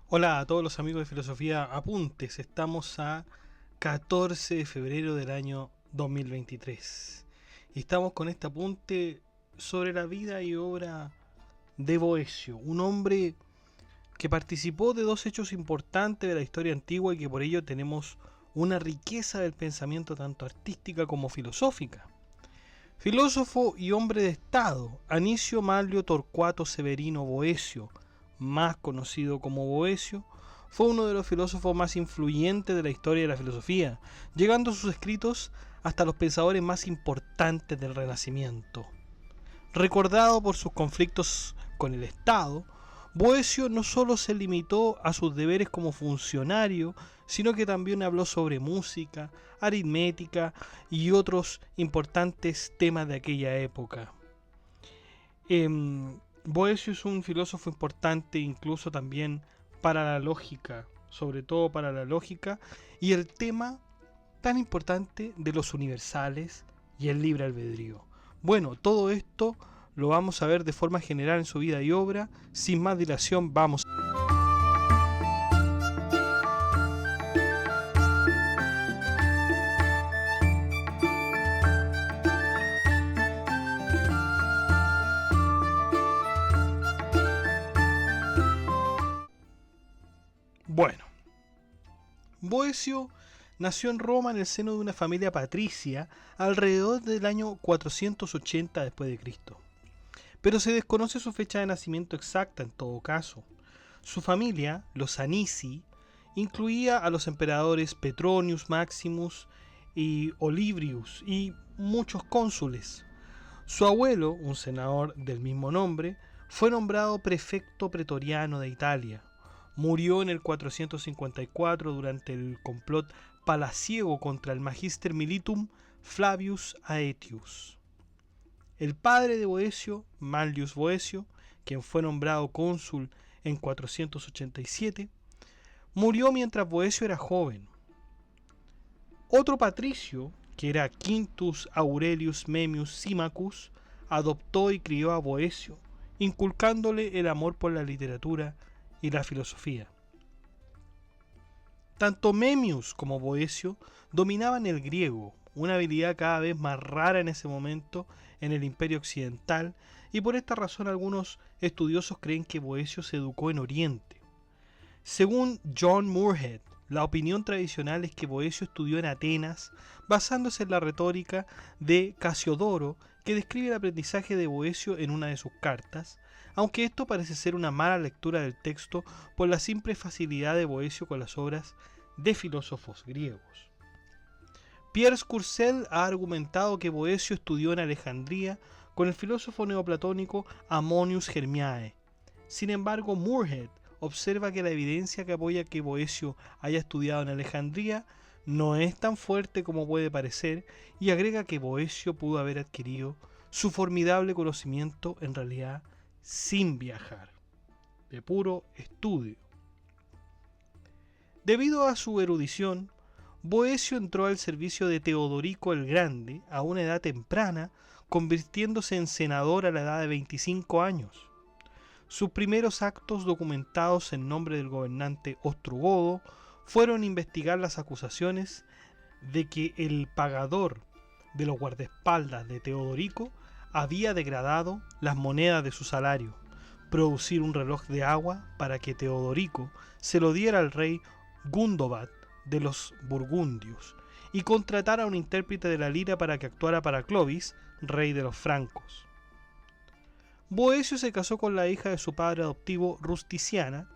Hola a todos los amigos de Filosofía Apuntes. Estamos a 14 de febrero del año 2023. Y estamos con este apunte sobre la vida y obra de Boecio, un hombre que participó de dos hechos importantes de la historia antigua y que por ello tenemos una riqueza del pensamiento tanto artística como filosófica. Filósofo y hombre de Estado, Anicio Manlio Torcuato Severino Boecio, más conocido como Boecio, fue uno de los filósofos más influyentes de la historia de la filosofía, llegando sus escritos hasta los pensadores más importantes del Renacimiento. Recordado por sus conflictos con el Estado, Boecio no solo se limitó a sus deberes como funcionario, sino que también habló sobre música, aritmética y otros importantes temas de aquella época. Boecio es un filósofo importante incluso también para la lógica, sobre todo para la lógica y el tema tan importante de los universales y el libre albedrío. Bueno, todo esto lo vamos a ver de forma general en su vida y obra. Sin más dilación, vamos. Bueno, Boecio nació en Roma en el seno de una familia patricia alrededor del año 480 después de Cristo. Pero se desconoce su fecha de nacimiento exacta en todo caso. Su familia, los Anici, incluía a los emperadores Petronius Maximus y Olibrius y muchos cónsules. Su abuelo, un senador del mismo nombre, fue nombrado prefecto pretoriano de Italia. Murió en el 454 durante el complot palaciego contra el Magister Militum Flavius Aetius. El padre de Boecio, Manlius Boecio, quien fue nombrado cónsul en 487, murió mientras Boecio era joven. Otro patricio, que era Quintus Aurelius Memmius Symmachus, adoptó y crió a Boecio, inculcándole el amor por la literatura y la filosofía. Tanto Memmius como Boecio dominaban el griego, una habilidad cada vez más rara en ese momento en el Imperio Occidental, y por esta razón algunos estudiosos creen que Boecio se educó en Oriente. Según John Moorhead, la opinión tradicional es que Boecio estudió en Atenas, basándose en la retórica de Casiodoro, que describe el aprendizaje de Boecio en una de sus cartas, aunque esto parece ser una mala lectura del texto por la simple facilidad de Boecio con las obras de filósofos griegos. Pierre Scourcel ha argumentado que Boecio estudió en Alejandría con el filósofo neoplatónico Ammonius Germiae. Sin embargo, Moorhead observa que la evidencia que apoya que Boecio haya estudiado en Alejandría no es tan fuerte como puede parecer, y agrega que Boecio pudo haber adquirido su formidable conocimiento en realidad sin viajar, de puro estudio. Debido a su erudición, Boecio entró al servicio de Teodorico el Grande a una edad temprana, convirtiéndose en senador a la edad de 25 años. Sus primeros actos documentados en nombre del gobernante ostrogodo fueron investigar las acusaciones de que el pagador de los guardaespaldas de Teodorico había degradado las monedas de su salario, producir un reloj de agua para que Teodorico se lo diera al rey Gundobad de los burgundios y contratar a un intérprete de la lira para que actuara para Clovis, rey de los francos. Boecio se casó con la hija de su padre adoptivo Rusticiana,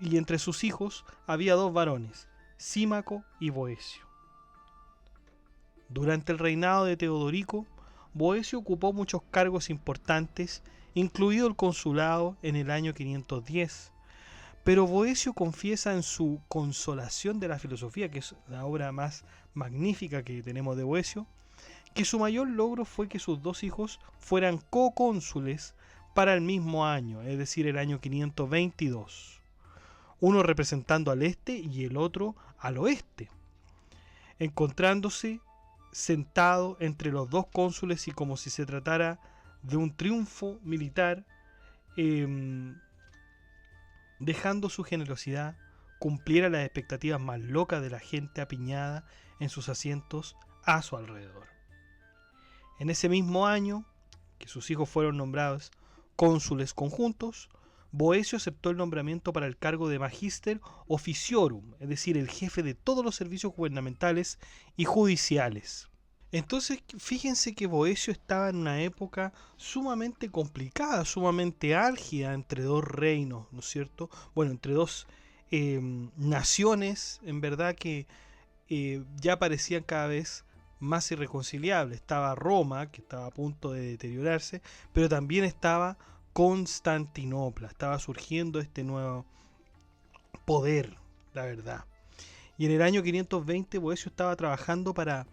y entre sus hijos había dos varones, Símaco y Boecio. Durante el reinado de Teodorico, Boecio ocupó muchos cargos importantes, incluido el consulado en el año 510. Pero Boecio confiesa en su Consolación de la Filosofía, que es la obra más magnífica que tenemos de Boecio, que su mayor logro fue que sus dos hijos fueran cocónsules para el mismo año, es decir, el año 522, uno representando al este y el otro al oeste, encontrándose sentado entre los dos cónsules y como si se tratara de un triunfo militar, dejando su generosidad cumpliera las expectativas más locas de la gente apiñada en sus asientos a su alrededor. En ese mismo año, que sus hijos fueron nombrados cónsules conjuntos, Boecio aceptó el nombramiento para el cargo de Magister Officiorum, es decir, el jefe de todos los servicios gubernamentales y judiciales. Entonces, fíjense que Boecio estaba en una época sumamente complicada, sumamente álgida entre dos reinos, ¿no es cierto? Bueno, entre dos naciones, en verdad que ya parecían cada vez más irreconciliables. Estaba Roma, que estaba a punto de deteriorarse, pero también estaba Constantinopla, estaba surgiendo este nuevo poder, la verdad. Y en el año 520 Boecio estaba trabajando para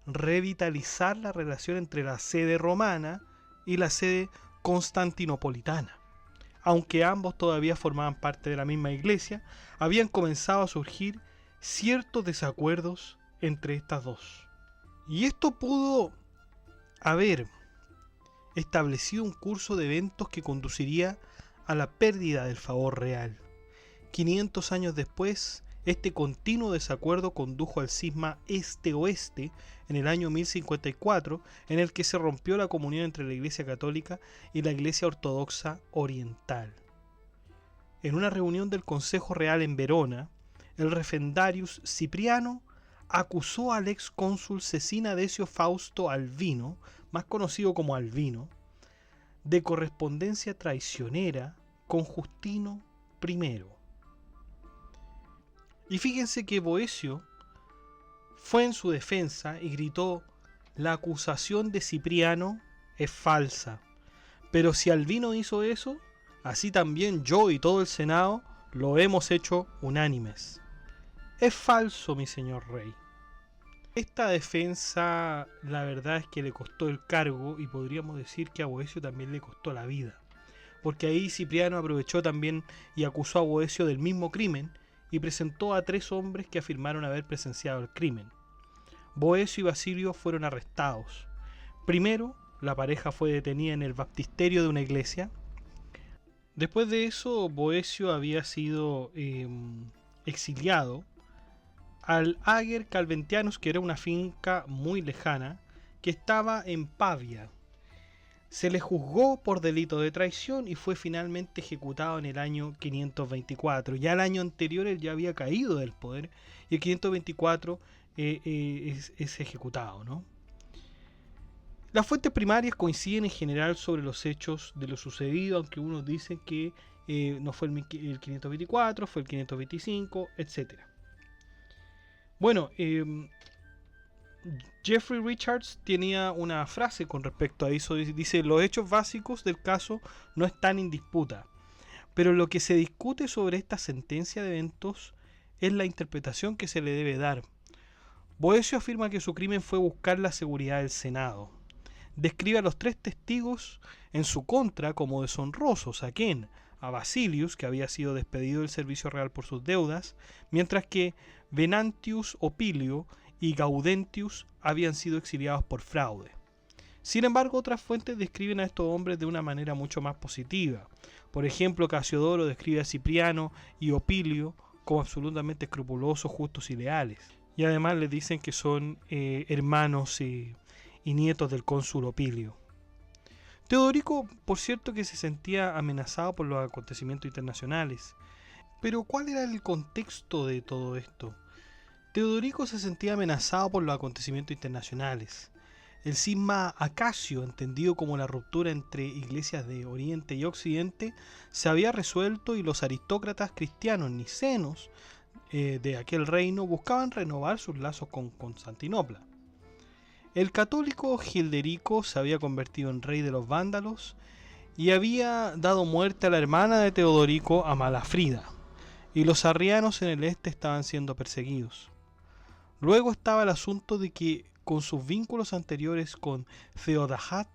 revitalizar la relación entre la sede romana y la sede constantinopolitana. Aunque ambos todavía formaban parte de la misma iglesia, habían comenzado a surgir ciertos desacuerdos entre estas dos. Y esto pudo haber establecido un curso de eventos que conduciría a la pérdida del favor real. 500 años después, este continuo desacuerdo condujo al cisma este-oeste en el año 1054, en el que se rompió la comunión entre la Iglesia Católica y la Iglesia Ortodoxa Oriental. En una reunión del Consejo Real en Verona, el refendarius Cipriano acusó al ex cónsul Cecina Decio Fausto Albino, más conocido como Albino, de correspondencia traicionera con Justino I. Y fíjense que Boecio fue en su defensa y gritó: la acusación de Cipriano es falsa, pero si Albino hizo eso, así también yo y todo el Senado lo hemos hecho unánimes. Es falso, mi señor rey. Esta defensa, la verdad es que le costó el cargo, y podríamos decir que a Boecio también le costó la vida, porque ahí Cipriano aprovechó también y acusó a Boecio del mismo crimen y presentó a 3 hombres que afirmaron haber presenciado el crimen. Boecio y Basilio fueron arrestados. Primero, la pareja fue detenida en el baptisterio de una iglesia. Después de eso, Boecio había sido exiliado al Ager Calventianus, que era una finca muy lejana, que estaba en Pavia. Se le juzgó por delito de traición y fue finalmente ejecutado en el año 524. Ya el año anterior él ya había caído del poder y el 524 es ejecutado, ¿no? Las fuentes primarias coinciden en general sobre los hechos de lo sucedido, aunque unos dicen que no fue el 524, fue el 525, etc. Bueno, Jeffrey Richards tenía una frase con respecto a eso. Dice: los hechos básicos del caso no están en disputa, pero lo que se discute sobre esta sentencia de eventos es la interpretación que se le debe dar. Boecio afirma que su crimen fue buscar la seguridad del Senado. Describe a los 3 testigos en su contra como deshonrosos. ¿A quién? A Basilius, que había sido despedido del servicio real por sus deudas, mientras que Venantius Opilio y Gaudentius habían sido exiliados por fraude. Sin embargo, otras fuentes describen a estos hombres de una manera mucho más positiva. Por ejemplo, Casiodoro describe a Cipriano y Opilio como absolutamente escrupulosos, justos y leales. Y además les dicen que son hermanos y nietos del cónsul Opilio. Teodorico, por cierto, que se sentía amenazado por los acontecimientos internacionales. Pero ¿cuál era el contexto de todo esto? Teodorico se sentía amenazado por los acontecimientos internacionales. El cisma Acacio, entendido como la ruptura entre iglesias de Oriente y Occidente, se había resuelto y los aristócratas cristianos nicenos de aquel reino buscaban renovar sus lazos con Constantinopla. El católico Gilderico se había convertido en rey de los vándalos y había dado muerte a la hermana de Teodorico, Amalafrida, y los arrianos en el este estaban siendo perseguidos. Luego estaba el asunto de que, con sus vínculos anteriores con Theodahat,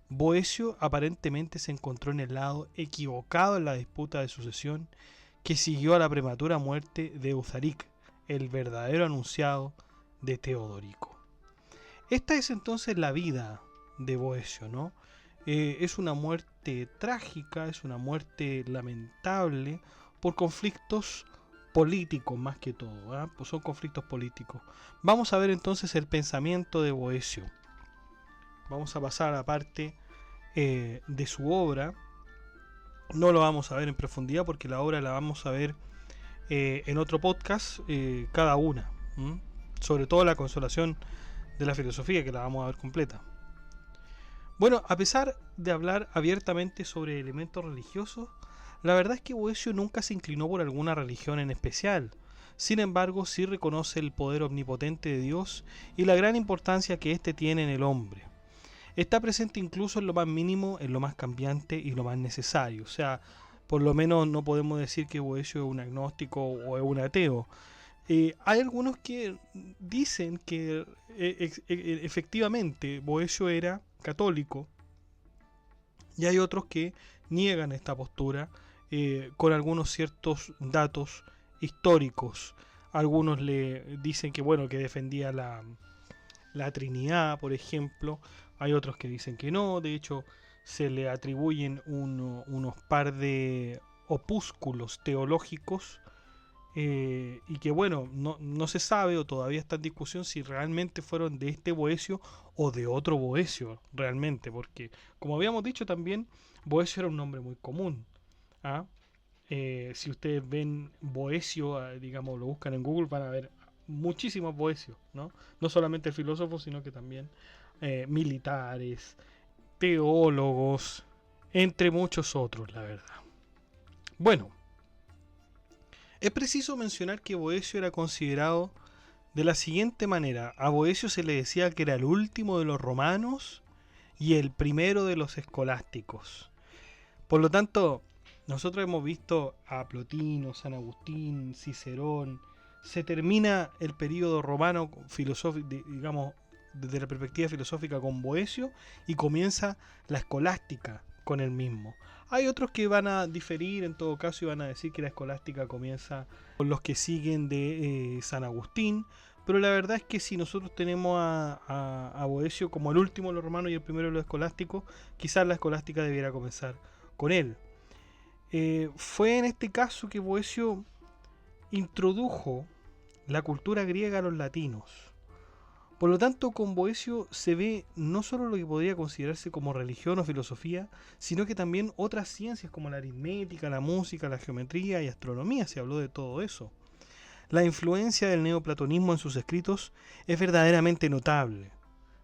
Boecio aparentemente se encontró en el lado equivocado en la disputa de sucesión que siguió a la prematura muerte de Euzaric, el verdadero anunciado de Teodorico. Esta es entonces la vida de Boecio, ¿no? Es una muerte trágica, es una muerte lamentable, por conflictos políticos más que todo, ¿eh? Pues son conflictos políticos. Vamos a ver entonces el pensamiento de Boecio. Vamos a pasar a parte de su obra. No lo vamos a ver en profundidad porque la obra la vamos a ver en otro podcast, cada una. Sobre todo la consolación de la filosofía, que la vamos a ver completa. Bueno, a pesar de hablar abiertamente sobre elementos religiosos, la verdad es que Boecio nunca se inclinó por alguna religión en especial. Sin embargo, sí reconoce el poder omnipotente de Dios y la gran importancia que éste tiene en el hombre. Está presente incluso en lo más mínimo, en lo más cambiante y lo más necesario. O sea, por lo menos no podemos decir que Boecio es un agnóstico o es un ateo. Hay algunos que dicen que efectivamente Boecio era católico, y hay otros que niegan esta postura con algunos ciertos datos históricos. Algunos le dicen que bueno, que defendía la Trinidad, por ejemplo. Hay otros que dicen que no. De hecho, se le atribuyen unos par de opúsculos teológicos, y que bueno, no se sabe o todavía está en discusión si realmente fueron de este Boecio o de otro Boecio realmente, porque como habíamos dicho también, Boecio era un nombre muy común. ¿Ah? Si ustedes ven Boecio, digamos, lo buscan en Google, van a ver muchísimos Boecios, ¿no? No solamente filósofos, sino que también militares, teólogos, entre muchos otros, la verdad. Bueno, es preciso mencionar que Boecio era considerado de la siguiente manera. A Boecio se le decía que era el último de los romanos y el primero de los escolásticos. Por lo tanto, nosotros hemos visto a Plotino, San Agustín, Cicerón. Se termina el periodo romano filosófico, digamos, desde la perspectiva filosófica con Boecio, y comienza la escolástica con el mismo. Hay otros que van a diferir en todo caso y van a decir que la escolástica comienza con los que siguen de San Agustín, pero la verdad es que si nosotros tenemos a Boecio como el último de los romanos y el primero de los escolásticos, quizás la escolástica debiera comenzar con él. Fue en este caso que Boecio introdujo la cultura griega a los latinos. Por lo tanto, con Boecio se ve no solo lo que podría considerarse como religión o filosofía, sino que también otras ciencias como la aritmética, la música, la geometría y astronomía. Se habló de todo eso. La influencia del neoplatonismo en sus escritos es verdaderamente notable.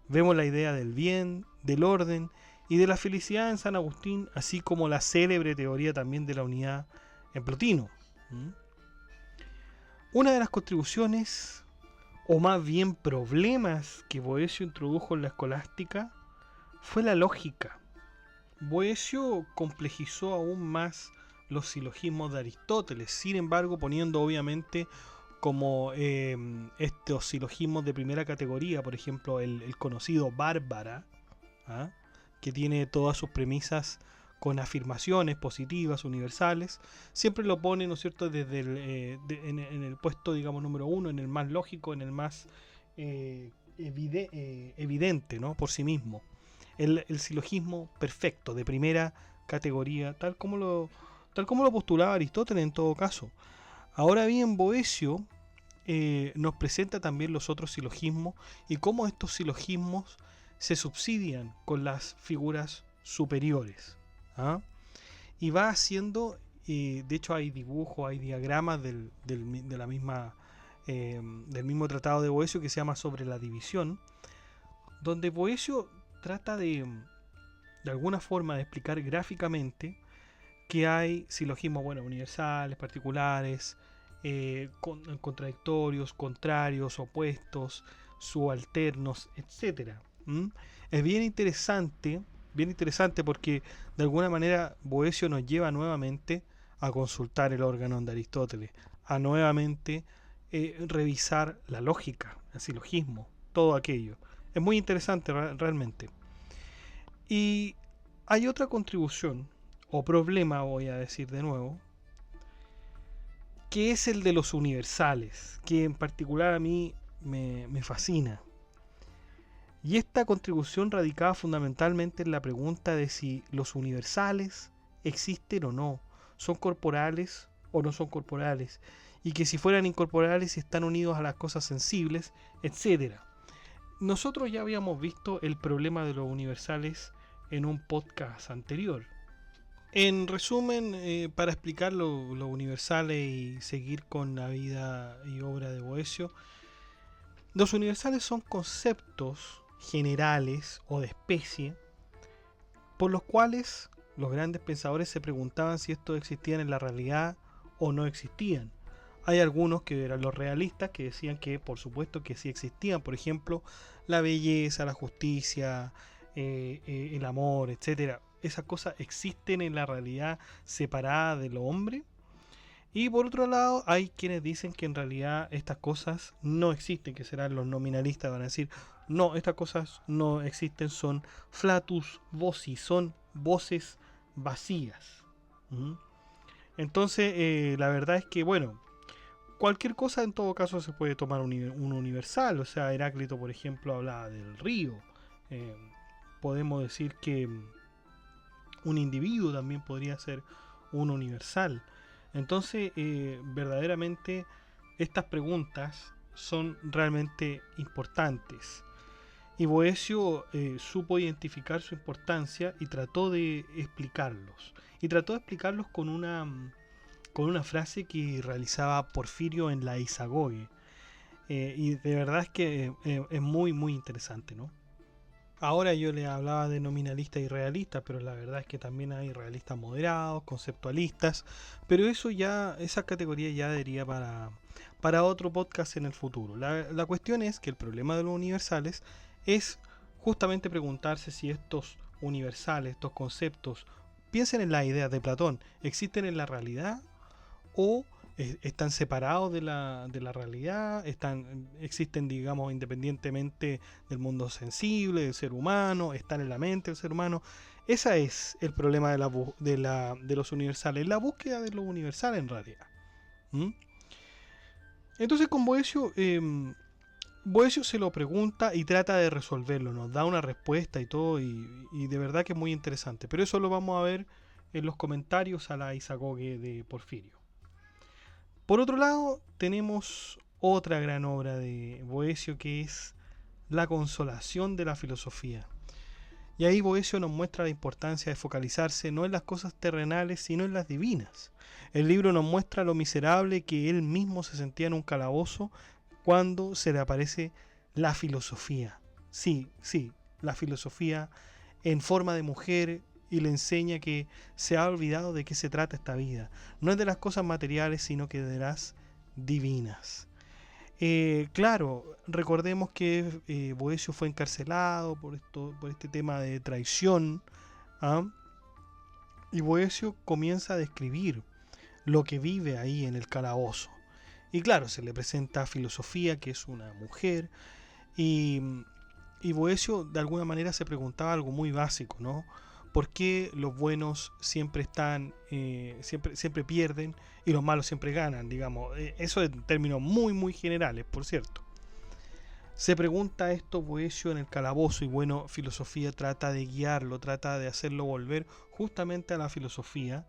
Vemos la idea del bien, del orden y de la felicidad en San Agustín, así como la célebre teoría también de la unidad en Plotino. Una de las contribuciones, o más bien problemas, que Boecio introdujo en la escolástica fue la lógica. Boecio complejizó aún más los silogismos de Aristóteles, sin embargo poniendo obviamente como estos silogismos de primera categoría, por ejemplo el conocido Bárbara, ¿ah? Que tiene todas sus premisas con afirmaciones positivas, universales, siempre lo pone, ¿no es cierto?, desde en el puesto, digamos, número uno, en el más lógico, en el más evidente, ¿no?, por sí mismo. El silogismo perfecto, de primera categoría, tal como lo postulaba Aristóteles en todo caso. Ahora bien, Boecio nos presenta también los otros silogismos y cómo estos silogismos se subsidian con las figuras superiores. ¿Ah? Y va haciendo, de hecho hay dibujos, hay diagramas del mismo tratado de Boecio que se llama Sobre la división, donde Boecio trata de alguna forma de explicar gráficamente que hay silogismos, bueno, universales, particulares, contradictorios, contrarios, opuestos, subalternos, etc. Es bien interesante porque de alguna manera Boecio nos lleva nuevamente a consultar el órgano de Aristóteles, a nuevamente revisar la lógica, el silogismo, todo aquello. Es muy interesante realmente. Y hay otra contribución, o problema voy a decir de nuevo, que es el de los universales, que en particular a mí me fascina. Y esta contribución radicaba fundamentalmente en la pregunta de si los universales existen o no, son corporales o no son corporales, y que si fueran incorporales están unidos a las cosas sensibles, etcétera. Nosotros ya habíamos visto el problema de los universales en un podcast anterior. En resumen, para explicar lo universales y seguir con la vida y obra de Boecio, los universales son conceptos generales o de especie por los cuales los grandes pensadores se preguntaban si estos existían en la realidad o no existían. Hay algunos que eran los realistas que decían que por supuesto que sí existían, por ejemplo, la belleza, la justicia, el amor, etcétera. Esas cosas existen en la realidad separada de lo hombre. Y por otro lado, hay quienes dicen que en realidad estas cosas no existen, que serán los nominalistas, van a decir, no, estas cosas no existen, son flatus vocis, son voces vacías. ¿Mm? Entonces, la verdad es que, bueno, cualquier cosa en todo caso se puede tomar un universal. O sea, Heráclito, por ejemplo, hablaba del río. Eh, Podemos decir que un individuo también podría ser un universal. Entonces, verdaderamente, estas preguntas son realmente importantes. Y Boecio supo identificar su importancia y trató de explicarlos. Y trató de explicarlos con una frase que realizaba Porfirio en la Isagoge. Y de verdad es que es muy, muy interesante, ¿no? Ahora yo le hablaba de nominalistas y realistas, pero la verdad es que también hay realistas moderados, conceptualistas, pero eso ya, esa categoría ya daría para otro podcast en el futuro. La cuestión es que el problema de los universales es justamente preguntarse si estos universales, estos conceptos, piensen en las ideas de Platón, existen en la realidad o están separados de la realidad, existen, digamos, independientemente del mundo sensible, del ser humano, están en la mente del ser humano. Ese es el problema de los universales, la búsqueda de lo universal en realidad. ¿Mm? Entonces con Boecio, Boecio se lo pregunta y trata de resolverlo, nos da una respuesta y todo, y de verdad que es muy interesante. Pero eso lo vamos a ver en los comentarios a la Isagoge de Porfirio. Por otro lado, tenemos otra gran obra de Boecio que es La consolación de la filosofía. Y ahí Boecio nos muestra la importancia de focalizarse no en las cosas terrenales, sino en las divinas. El libro nos muestra lo miserable que él mismo se sentía en un calabozo cuando se le aparece la filosofía. Sí, sí, la filosofía en forma de mujer, y le enseña que se ha olvidado de qué se trata esta vida. No es de las cosas materiales, sino que de las divinas. Claro, recordemos que Boecio fue encarcelado por este tema de traición. ¿Ah? Y Boecio comienza a describir lo que vive ahí en el calabozo. Y claro, se le presenta a Filosofía, que es una mujer, y, y Boecio de alguna manera se preguntaba algo muy básico, ¿no? ¿Por qué los buenos siempre están, siempre pierden y los malos siempre ganan? Digamos, eso en términos muy, muy generales, por cierto. Se pregunta esto Boecio en el calabozo y bueno, Filosofía trata de guiarlo, trata de hacerlo volver justamente a la filosofía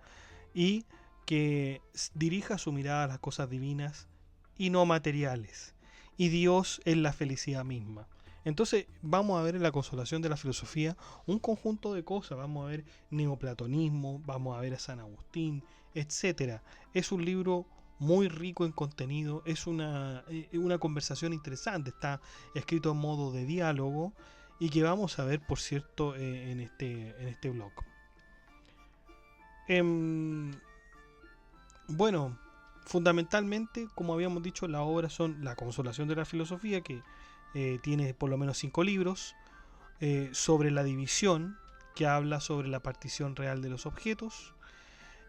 y que dirija su mirada a las cosas divinas y no materiales. Y Dios es la felicidad misma. Entonces vamos a ver en la consolación de la filosofía un conjunto de cosas. Vamos a ver neoplatonismo, vamos a ver a San Agustín, etcétera. Es un libro muy rico en contenido, es una conversación interesante, está escrito en modo de diálogo y que vamos a ver, por cierto, en este blog. Bueno, fundamentalmente, como habíamos dicho, las obras son La consolación de la filosofía, que tiene por lo menos 5 libros, sobre la división, que habla sobre la partición real de los objetos,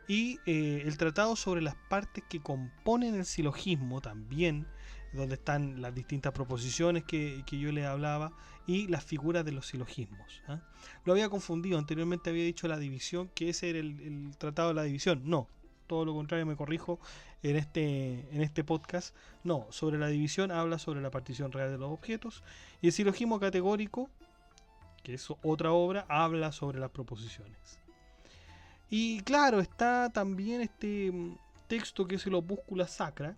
y el tratado sobre las partes que componen el silogismo también, donde están las distintas proposiciones que yo les hablaba y las figuras de los silogismos. ¿Eh? Lo había confundido, anteriormente había dicho la división, que ese era el tratado de la división. No, todo lo contrario, me corrijo en este podcast. No, sobre la división habla sobre la partición real de los objetos, y el silogismo categórico, que es otra obra, habla sobre las proposiciones. Y claro, está también texto que es el Opúscula Sacra,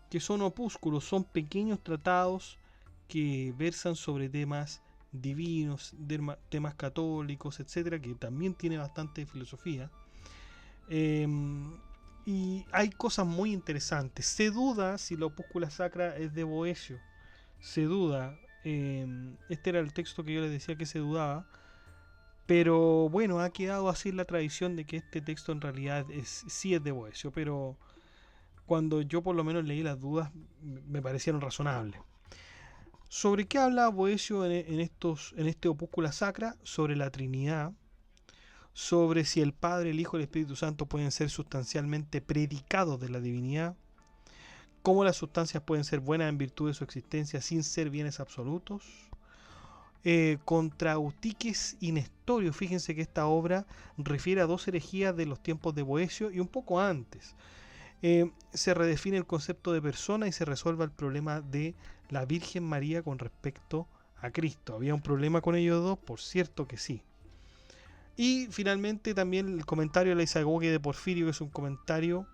que son opúsculos, son pequeños tratados que versan sobre temas divinos, temas católicos, etcétera, que también tiene bastante filosofía. Y hay cosas muy interesantes. Se duda si la Opúscula Sacra es de Boecio. Se duda. Este era el texto que yo les decía que se dudaba. Pero bueno, ha quedado así la tradición de que este texto en realidad sí es de Boecio. Pero cuando yo por lo menos leí las dudas, me parecieron razonables. ¿Sobre qué habla Boecio en este Opúscula Sacra? Sobre la Trinidad, sobre si el Padre, el Hijo y el Espíritu Santo pueden ser sustancialmente predicados de la divinidad, cómo las sustancias pueden ser buenas en virtud de su existencia sin ser bienes absolutos, contra Eutiques y Nestorio. Fíjense que esta obra refiere a dos herejías de los tiempos de Boecio y un poco antes. Se redefine el concepto de persona y se resuelve el problema de la Virgen María con respecto a Cristo. ¿Había un problema con ellos dos? Por cierto que sí. Y finalmente también el comentario de la Isagoge de Porfirio, que es un comentario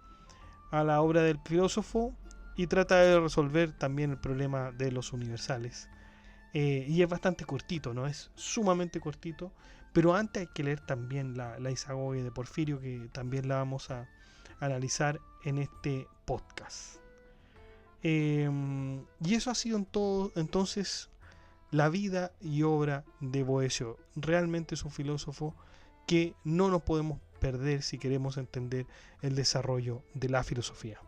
a la obra del filósofo y trata de resolver también el problema de los universales. Y es bastante cortito, ¿no? Es sumamente cortito, pero antes hay que leer también la Isagoge de Porfirio, que también la vamos a analizar en este podcast. Y eso ha sido en todo, entonces, la vida y obra de Boecio. Realmente es un filósofo que no nos podemos perder si queremos entender el desarrollo de la filosofía.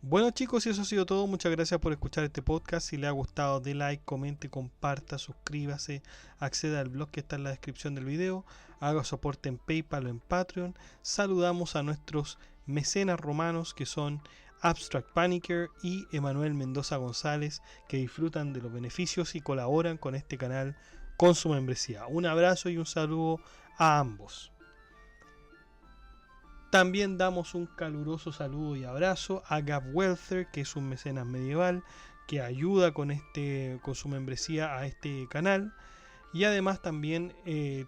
Bueno chicos, y eso ha sido todo. Muchas gracias por escuchar este podcast. Si les ha gustado, dé like, comente, comparta, suscríbase, acceda al blog que está en la descripción del video, haga soporte en PayPal o en Patreon. Saludamos a nuestros mecenas romanos que son Abstract Panicker y Emanuel Mendoza González, que disfrutan de los beneficios y colaboran con este canal con su membresía. Un abrazo y un saludo a ambos. También damos un caluroso saludo y abrazo a Gab Welther, que es un mecenas medieval que ayuda con su membresía a este canal, y además también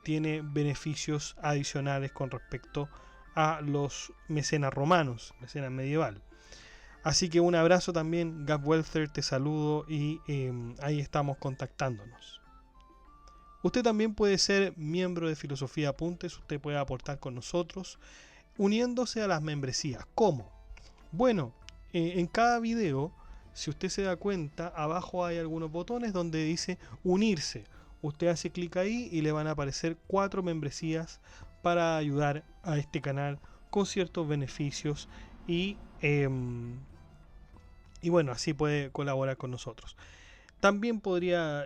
tiene beneficios adicionales con respecto a los mecenas romanos, mecenas medieval. Así que un abrazo también, Gab Welther, te saludo y ahí estamos contactándonos. Usted también puede ser miembro de Filosofía Apuntes, usted puede aportar con nosotros uniéndose a las membresías. ¿Cómo? Bueno, en cada video, si usted se da cuenta, abajo hay algunos botones donde dice unirse. Usted hace clic ahí y le van a aparecer 4 membresías para ayudar a este canal con ciertos beneficios y bueno, así puede colaborar con nosotros. También podría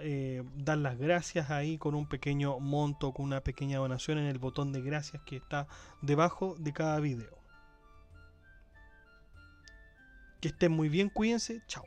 dar las gracias ahí con un pequeño monto, con una pequeña donación en el botón de gracias que está debajo de cada video. Que estén muy bien, cuídense, chao.